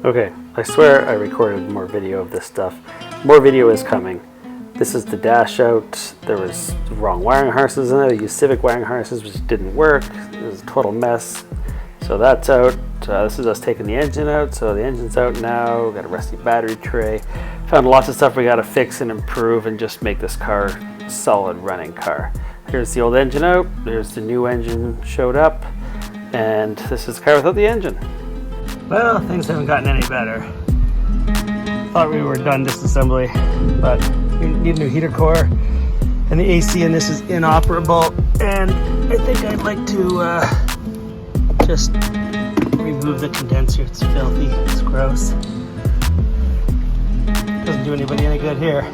Okay, I swear I recorded more video of this stuff. More video is coming. This is the dash out. There was wrong wiring harnesses in it. I used Civic wiring harnesses, which didn't work. It was a total mess. So that's out. This is us taking the engine out. So the engine's out now. We've got a rusty battery tray. Found lots of stuff we got to fix and improve and just make this car a solid running car. Here's the old engine out. There's the new engine showed up. And this is the car without the engine. Well, things haven't gotten any better. Thought we were done disassembly, but we need a new heater core, and the AC in this is inoperable, and I think I'd like to just remove the condenser. It's filthy, it's gross. Doesn't do anybody any good here.